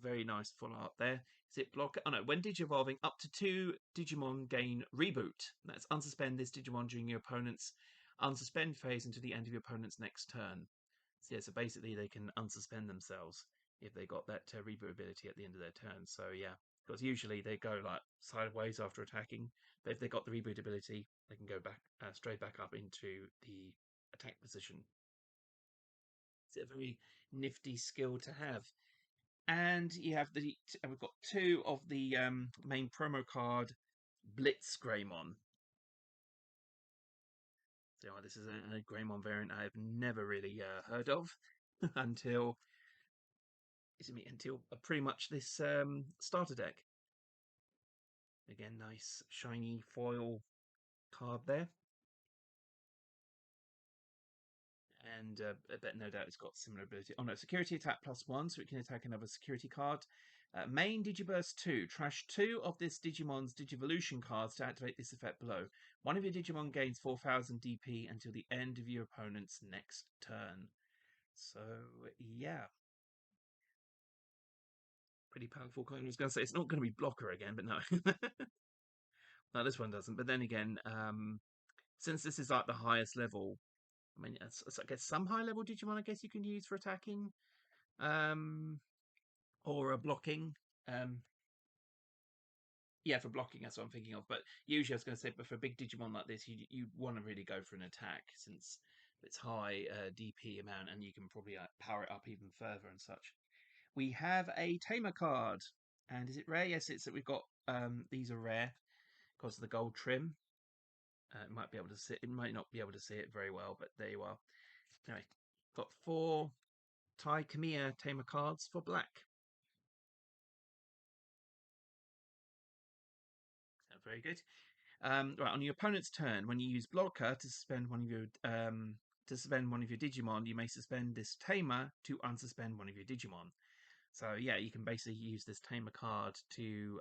A: very nice full art there. Is it block? Oh no, when Digivolving, up to 2 Digimon gain reboot. That's unsuspend this Digimon during your opponent's unsuspend phase until the end of your opponent's next turn. So yeah, so basically they can unsuspend themselves if they got that reboot ability at the end of their turn. So yeah, because usually they go like sideways after attacking, but if they got the reboot ability, they can go back straight back up into the attack position. It's a very nifty skill to have. And you have we've got two of the main promo card Blitz Greymon. So this is a Greymon variant I've never really heard of until pretty much this starter deck. Again, nice shiny foil card there. And but no doubt it's got similar ability. Oh no, security attack +1, so it can attack another security card. Main Digiburst 2. Trash 2 of this Digimon's Digivolution cards to activate this effect below. One of your Digimon gains 4000 DP until the end of your opponent's next turn. So, yeah. Pretty powerful card. I was going to say it's not going to be blocker again, but no. No, this one doesn't. But then again, since this is like the highest level, I mean, I guess some high level Digimon, I guess you can use for attacking. Or a blocking. Um, yeah, for blocking, that's what I'm thinking of. But usually, I was going to say, but for a big Digimon like this, you want to really go for an attack since it's high DP amount, and you can probably power it up even further and such. We have a Tamer card, and is it rare? Yes, it's that we've got. These are rare because of the gold trim. It might be able to see. It might not be able to see it very well, but there you are. Anyway, got 4 Takuya Tamer cards for black. Very good. Right, on your opponent's turn, when you use blocker to suspend one of your Digimon, you may suspend this Tamer to unsuspend one of your Digimon. So yeah, you can basically use this Tamer card to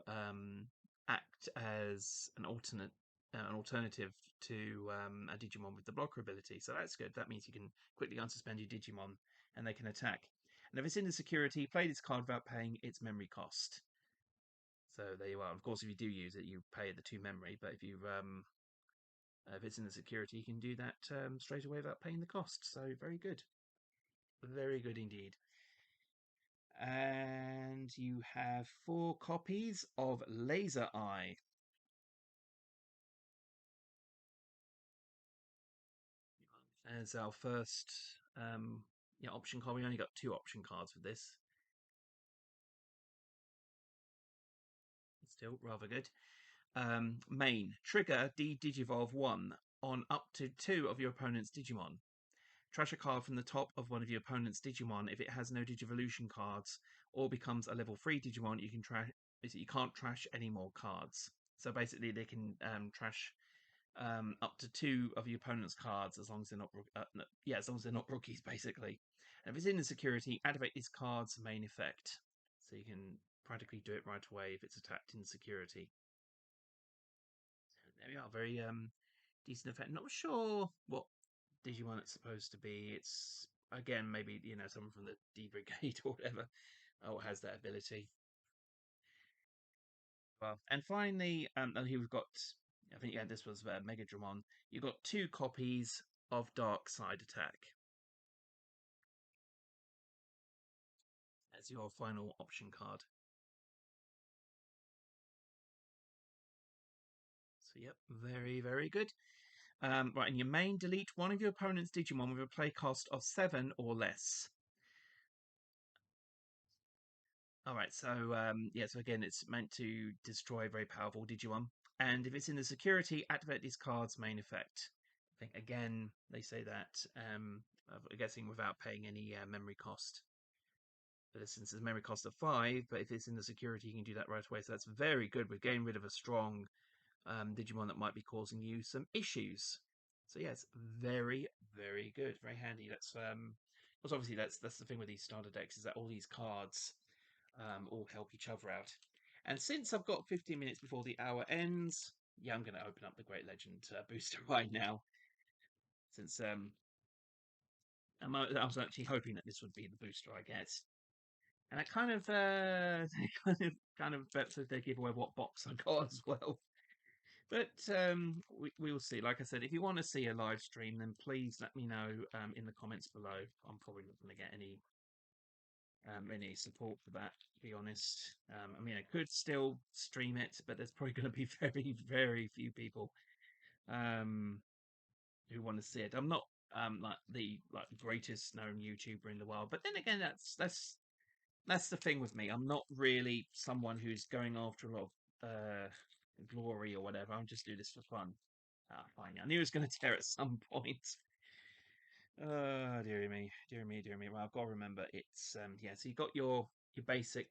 A: act as an alternative to a Digimon with the blocker ability. So that's good. That means you can quickly unsuspend your Digimon and they can attack. And if it's in the security, play this card without paying its memory cost. So there you are. Of course, if you do use it, you pay the 2 memory. But if it's in the security, you can do that straight away without paying the cost. So very good indeed. And you have 4 copies of Laser Eye. As our first option card. We only got 2 option cards for this. Still rather good. Main trigger Digivolve 1 on up to 2 of your opponent's Digimon. Trash a card from the top of one of your opponent's Digimon if it has no Digivolution cards or becomes a level 3 Digimon. You can't trash any more cards. So basically, they can trash up to 2 of your opponent's cards as long as they're not as long as they're not rookies, basically. And if it's in the security, activate this card's main effect. So you can practically do it right away if it's attacked in security. There we are, very decent effect. Not sure what Digimon it's supposed to be. It's again maybe someone from the D Brigade or whatever, or has that ability. Well, and finally, and here we've got. I think this was Megadramon. You've got 2 copies of Darkside Attack as your final option card. So yep, very good. Right, in your main, delete one of your opponent's Digimon with a play cost of 7 or less. All right, so yeah, so again, it's meant to destroy very powerful Digimon, and if it's in the security, activate these cards' main effect. I think again they say that I'm guessing without paying any memory cost. But since it's memory cost of 5, but if it's in the security, you can do that right away. So that's very good. We're getting rid of a strong Digimon that might be causing you some issues. So yeah, it's very, very good, very handy. Because obviously that's the thing with these starter decks is that all these cards all help each other out. And since I've got 15 minutes before the hour ends, yeah, I'm going to open up the Great Legend booster right now. Since I was actually hoping that this would be the booster I get. And I kind of, kind of bet that they give away what box I got as well. But we will see. Like I said, if you want to see a live stream, then please let me know in the comments below. I'm probably not going to get any support for that, to be honest. I mean, I could still stream it, but there's probably going to be very, very few people um, who want to see it. I'm not like the greatest known YouTuber in the world, but then again, that's the thing with me. I'm not really someone who's going after a lot of glory or whatever. I'll just do this for fun. Ah, fine. I knew it was going to tear at some point. Dearie me, dearie me, dearie me. Well, I've got to remember it's yeah. So you got your basic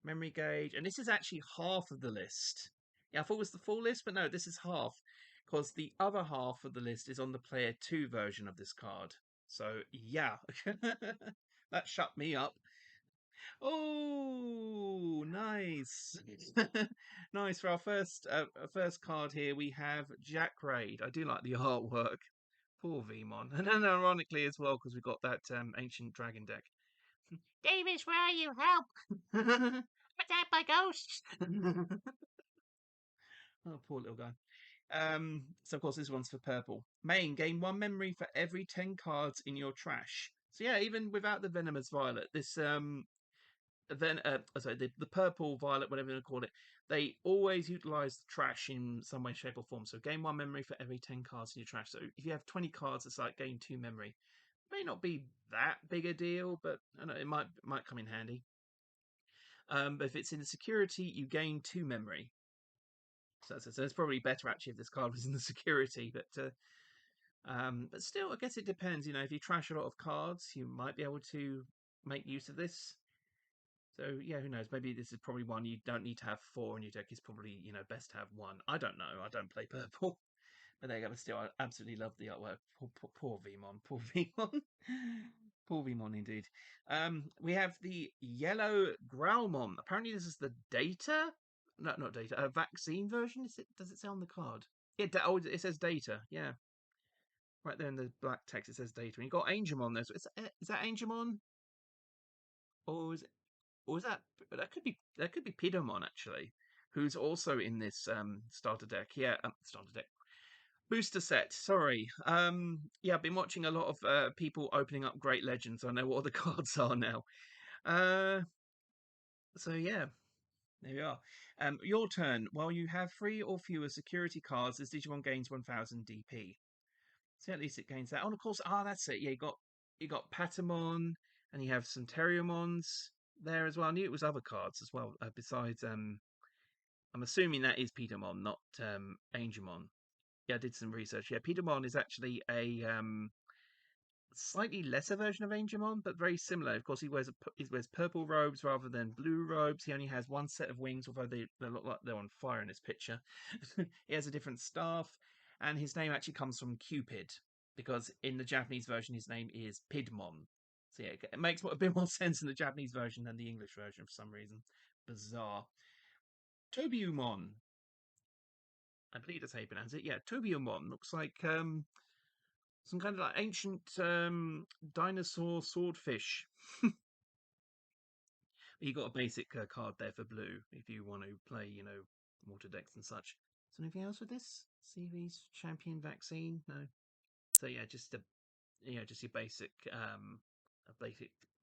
A: memory gauge, and this is actually half of the list. Yeah, I thought it was the full list, but no, this is half because the other half of the list is on the player 2 version of this card. So yeah, that shut me up. Oh, nice. Nice. For our first card here, we have Jack Raid. I do like the artwork. Poor Vmon. And then ironically as well, because we've got that ancient dragon deck. Davis, where are you? Help! Attacked by ghosts! Oh, poor little guy. So of course this one's for purple. Main, gain 1 memory for every 10 cards in your trash. So yeah, even without the venomous violet, this sorry, the purple, violet, whatever you want to call it, they always utilize the trash in some way, shape, or form. So gain 1 memory for every 10 cards in your trash. So if you have 20 cards, it's like gain 2 memory. May not be that big a deal, but I know it might come in handy. But if it's in the security, you gain 2 memory. So it's probably better actually if this card was in the security, but still, I guess it depends. You know, if you trash a lot of cards, you might be able to make use of this. So yeah, who knows? Maybe this is probably one you don't need to have 4 in your deck. It's probably best to have 1. I don't know. I don't play purple, but there you go. But still, I absolutely love the artwork. Poor Vmon. Poor Vmon. Poor Vmon indeed. We have the yellow Growlmon. Apparently, this is the data. No, not data. A vaccine version. Is it? Does it say on the card? It says data. Yeah, right there in the black text. It says data. And you got Angemon there. So is that Angemon? Or is or is that could be Pidmon actually, who's also in this starter deck. Yeah, starter deck booster set. Sorry. Yeah, I've been watching a lot of people opening up Great Legends. I know what the cards are now. Uh, so yeah, there you are. Your turn. While you have 3 or fewer security cards, this Digimon gains 1000 DP. So at least it gains that. Oh, and of course, that's it. Yeah, you got Patamon, and you have some Terriermons there as well. I knew it was other cards as well. Besides, I'm assuming that is Pidmon, not Angemon. Yeah, I did some research. Yeah, Pidmon is actually a slightly lesser version of Angemon, but very similar. Of course, he wears purple robes rather than blue robes. He only has 1 set of wings, although they look like they're on fire in this picture. He has a different staff, and his name actually comes from Cupid, because in the Japanese version, his name is Pidmon. So yeah, it makes a bit more sense in the Japanese version than the English version for some reason. Bizarre. Tobiamon. I believe that's how you pronounce it. Yeah, Tobiamon looks like some kind of like ancient dinosaur swordfish. You got a basic card there for blue if you want to play, water decks and such. Is there anything else with this? Series champion vaccine? No. So yeah, just your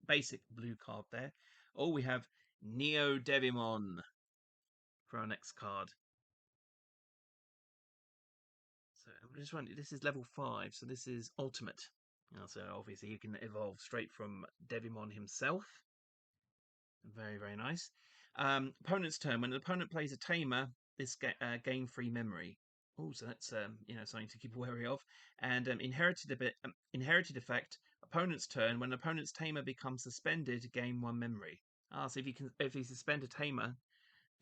A: basic blue card there. Oh, we have NeoDevon for our next card. So I'm just wondering, this is level 5, so this is ultimate. So obviously you can evolve straight from Devimon himself. Very, very nice. Opponent's turn. When an opponent plays a Tamer, this gain free memory. Oh, so that's something to keep wary of. And inherited effect. Opponent's turn. When an opponent's Tamer becomes suspended, gain 1 memory. So if you suspend a Tamer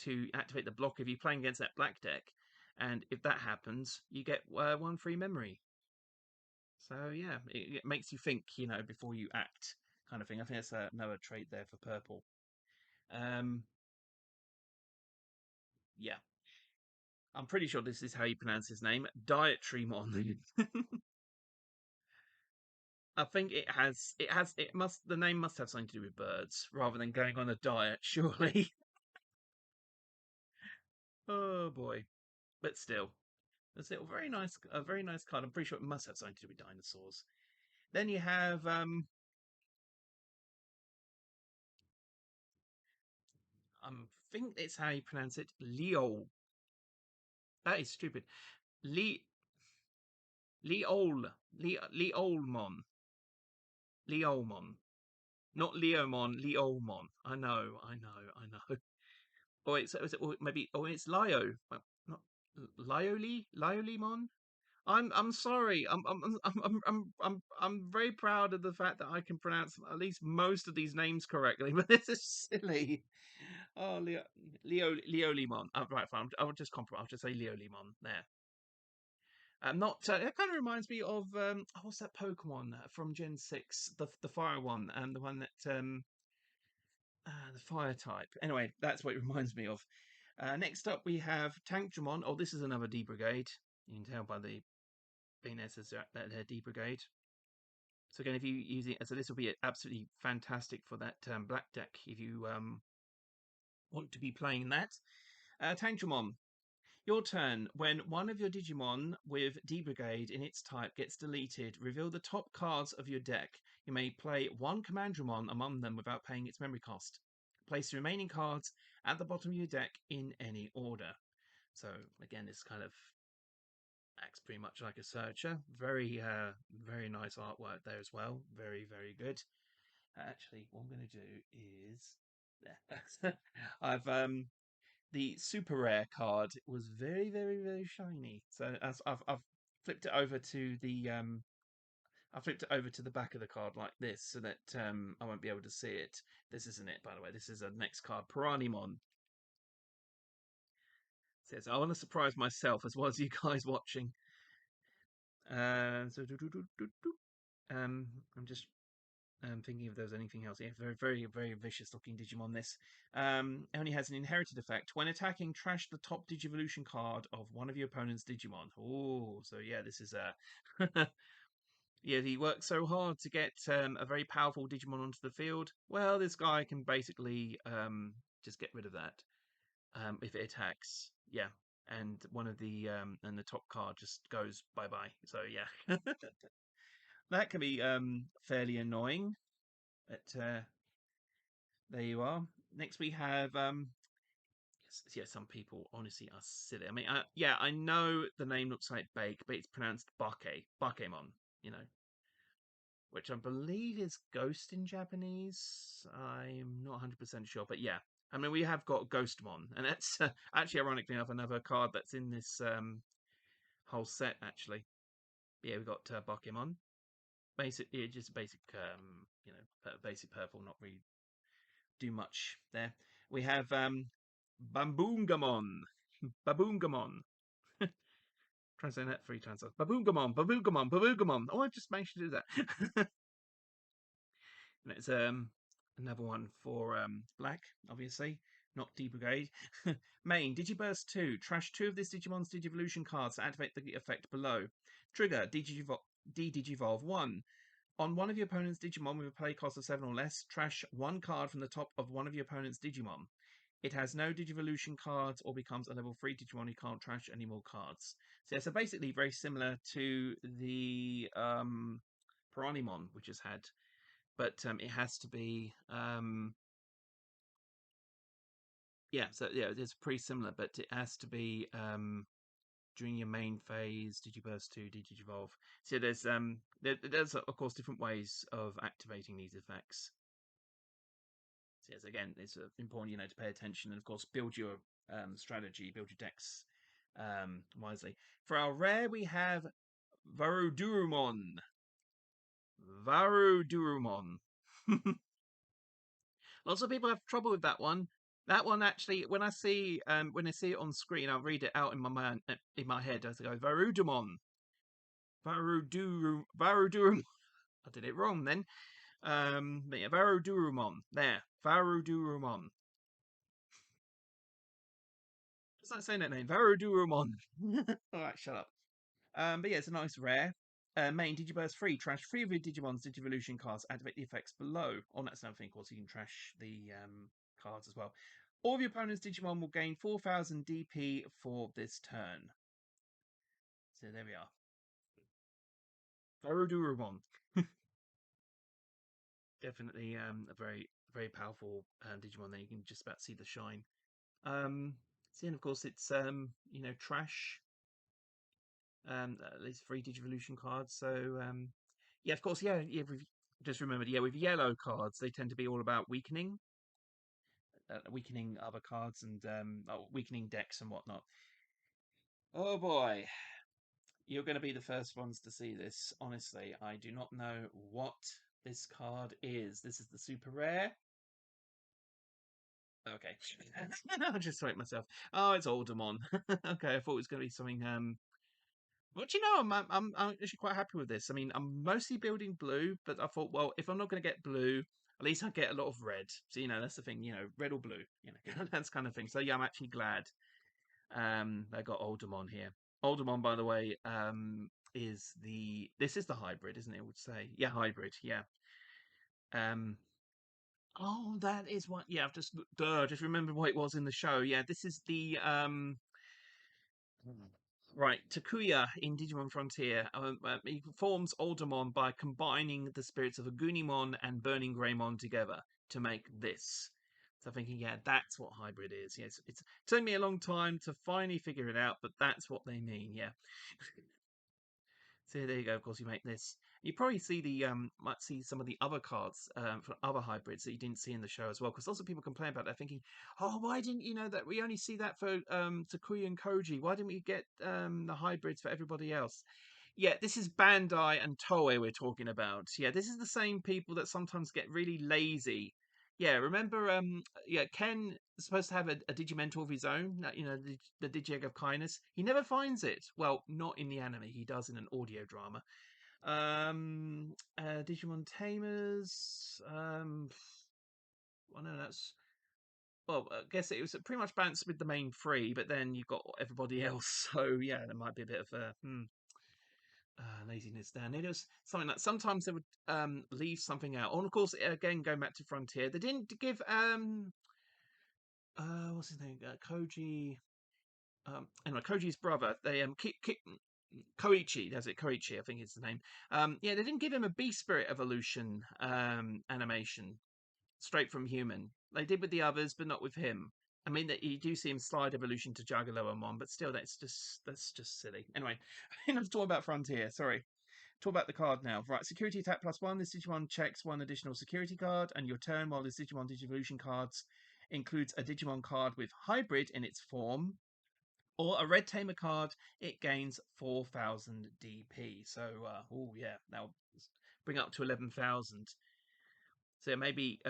A: to activate the block, if you're playing against that black deck, and if that happens, you get 1 free memory. So yeah, it makes you think, before you act, kind of thing. I think that's another trait there for purple. Yeah, I'm pretty sure this is how you pronounce his name, DietDream. I think the name must have something to do with birds rather than going on a diet, surely. Oh boy, but still, a very nice card. I'm pretty sure it must have something to do with dinosaurs. Then you have I think it's how you pronounce it, Leo. That is stupid. Le Leol Leolmon Leolmon, not Leomon, Leolmon. I know. Or maybe it's Lio. Not Liolimon. I'm sorry. I'm very proud of the fact that I can pronounce at least most of these names correctly, but this is silly. Oh, Leolimon. Right, fine. I'll just compromise. I'll just say Leolimon there. Not It kind of reminds me of what's that Pokemon from Gen 6, the fire one, and the one that the fire type. Anyway, that's what it reminds me of. Next up, we have Tankdramon. Oh, this is another D Brigade. You can tell by the Venus as they're D Brigade. So again, if you use it, so this will be absolutely fantastic for that black deck if you want to be playing that. Tankdramon, your turn. When one of your Digimon with D Brigade in its type gets deleted, reveal the top cards of your deck. You may play 1 Commandramon among them without paying its memory cost. Place the remaining cards at the bottom of your deck in any order. So again, this kind of acts pretty much like a searcher. Very nice artwork there as well. Very, very good. Actually, what I'm going to do is I've the super rare card was very, very, very shiny. So as I've flipped it over to the I flipped it over to the back of the card like this so that I won't be able to see it. This isn't it, by the way. This is a next card, Piranimon. So I want to surprise myself as well as you guys watching. So I'm just thinking if there's anything else. Yeah, very, very, very vicious looking Digimon. This only has an inherited effect. When attacking, trash the top Digivolution card of one of your opponent's Digimon. Oh, so yeah, this is a yeah. He worked so hard to get a very powerful Digimon onto the field. Well, this guy can basically just get rid of that if it attacks. Yeah, and one of the and the top card just goes bye bye. So yeah, that can be fairly annoying. But there you are. Next we have yeah, some people honestly are silly. I mean, yeah, I know the name looks like bake, but it's pronounced Bokemon, you know, which I believe is ghost in Japanese. I'm not 100% sure, but yeah. I mean, we have got Ghostmon, and that's actually, ironically enough, another card that's in this whole set. Actually, yeah, we got Bokemon. Just basic, basic purple. Not really do much there. We have Baboongamon. Baboongamon. Translate that free translate. Baboongamon. Oh, I just managed to do that. And it's another one for black, obviously. Not D Brigade. Main, Digiburst 2. Trash 2 of this Digimon's Digivolution cards to activate the effect below. Trigger, Digivolve 1. On one of your opponent's Digimon with a play cost of 7 or less, trash 1 card from the top of one of your opponent's Digimon. It has no Digivolution cards or becomes a level 3 Digimon. You can't trash any more cards. So, yeah, so basically very similar to the Piranimon, which has had, but it has to be, yeah, so yeah, it's pretty similar, but it has to be during your main phase, Digiburst 2, Digivolve. So there's of course different ways of activating these effects. So yes, again, it's important, you know, to pay attention and of course build your strategy, build your decks wisely. For our rare, we have Virudemon. Virudemon. Lots of people have trouble with that one. That one actually, when I see it on screen, I'll read it out in my mind, in my head. I go Virudemon, Virudemon. I did it wrong then. But yeah, Virudemon. There, Virudemon. It's like saying that name, Virudemon. All right, shut up. But yeah, it's a nice rare. Main Digiburst free. Trash 3 of your Digimon's Digivolution cards. Activate the effects below. Oh, that's another thing. Of course, you can trash the cards as well. All of your opponent's Digimon will gain 4,000 DP for this turn. So there we are. Virudemon. Definitely a very, very powerful Digimon there. You can just about see the shine. So, and of course, it's, you know, trash. At least 3 Digivolution cards. So, yeah, of course, yeah, just remembered, yeah, with yellow cards, they tend to be all about weakening. Weakening other cards and weakening decks and whatnot. Oh boy, you're going to be the first ones to see this. Honestly, I do not know what this card is. This is the super rare. Okay, I'll just wait myself. Oh, it's Aldermon. Okay, I thought it was going to be something. But you know, I'm actually quite happy with this. I mean, I'm mostly building blue, but I thought, well, if I'm not going to get blue, at least I get a lot of red. So you know, that's the thing. You know, red or blue. You know, that's kind of thing. So yeah, I'm actually glad. I got Aldermon here. Aldermon, by the way, this is the hybrid, isn't it? I would say, yeah, hybrid, yeah. Um, oh, that is what. Yeah, I've just remembered what it was in the show. Yeah, this is the Right, Takuya in Digimon Frontier. He forms Aldermon by combining the spirits of Agumon and Burning Greymon together to make this. So I'm thinking, yeah, that's what hybrid is. Yes, it's taken me a long time to finally figure it out, but that's what they mean. Yeah. So there you go. Of course, you make this. You probably see might see some of the other cards for other hybrids that you didn't see in the show as well. Because lots of people complain about that, thinking, "Oh, why didn't you know that we only see that for Takuya and Koji? Why didn't we get the hybrids for everybody else?" Yeah, this is Bandai and Toei we're talking about. Yeah, this is the same people that sometimes get really lazy. Yeah, remember, yeah, Ken is supposed to have a Digimentor of his own, you know, the Digi Egg of Kindness. He never finds it. Well, not in the anime. He does in an audio drama. Digimon Tamers. Well, no, that's. Well, I guess it was pretty much balanced with the main three, but then you've got everybody else. So yeah, there might be a bit of a laziness down. It was something that sometimes they would leave something out. And of course, again, going back to Frontier, they didn't give what's his name, Koji. Anyway, Koji's brother. They Koichi. That's it, Koichi. I think is the name. Yeah, they didn't give him a Beast Spirit evolution animation straight from human. They did with the others, but not with him. I mean, that you do see him slide evolution to Jaguarmon, but still, that's just silly. Anyway, enough talking about Frontier. Sorry. Talk about the card now. Right, security attack +1. This Digimon checks one additional security card, and your turn while this Digimon Digivolution cards includes a Digimon card with hybrid in its form, or a red Tamer card, it gains 4,000 DP. So, oh yeah, that'll bring up to 11,000. So maybe,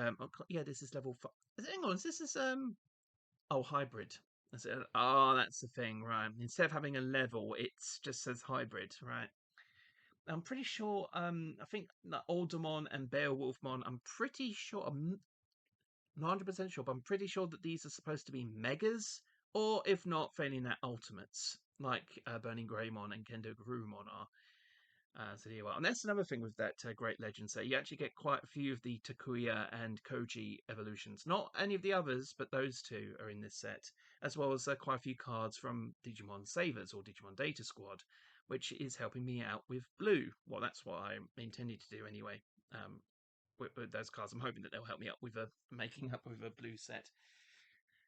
A: yeah, this is level 5. Hang on, this is oh, hybrid. That's the thing, right? Instead of having a level, it just says hybrid, right? I'm pretty sure. I think that Aldermon and Beowulfmon. I'm pretty sure. I'm not 100% sure, but I'm pretty sure that these are supposed to be megas, or if not, failing that ultimates, like Burning Greymon and Kendo Garurumon are. So yeah, well, and that's another thing with that Great Legend set. You actually get quite a few of the Takuya and Koji evolutions. Not any of the others, but those two are in this set, as well as quite a few cards from Digimon Savers or Digimon Data Squad, which is helping me out with blue. Well, that's what I intended to do anyway. With those cards, I'm hoping that they'll help me up with making up with a blue set.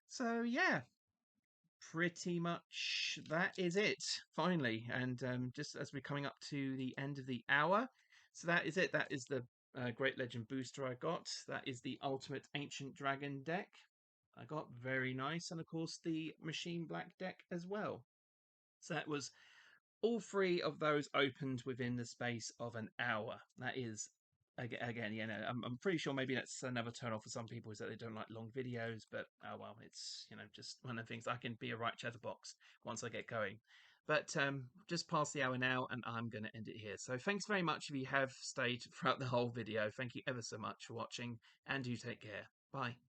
A: So yeah, pretty much that is it finally, and just as we're coming up to the end of the hour, so that is it. That is the Great Legend booster I got. That is the Ultimate Ancient Dragon deck. I got very nice, and of course the Machine Black deck as well. So that was all three of those opened within the space of an hour. That is, again, I'm pretty sure maybe that's another turn off for some people is that they don't like long videos, but oh well, it's just one of the things. I can be a right chatterbox once I get going. But just past the hour now, and I'm going to end it here. So thanks very much if you have stayed throughout the whole video. Thank you ever so much for watching, and do take care. Bye.